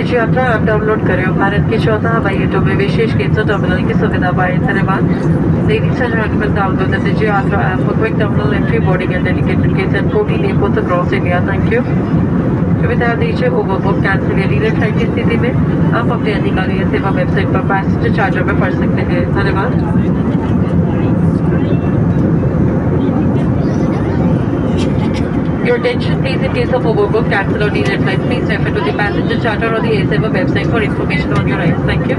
की यात्रा आप डाउनलोड करें और भारत की चौथा हवाई अड्डों में विशेष गेट्स और टर्मिनल की सुविधा पाएं। धन्यवाद। Ladies and gentlemen, download the Digi Yatra app for quick terminal entry, boarding and dedicated gates and 14 airports across India. Thank you. सुविधा दीजिए ओवरबुक कैंसिल या डिले फ्लाइट की स्थिति में आप अपने अधिकारियों सेवा वेबसाइट पर पैसेंजर चार्जर में पढ़ सकते हैं। धन्यवाद। Your attention please in case of overbook, cancel or delayed flights, please refer to the passenger charter or the AirSaver website for information on your rights. Thank you.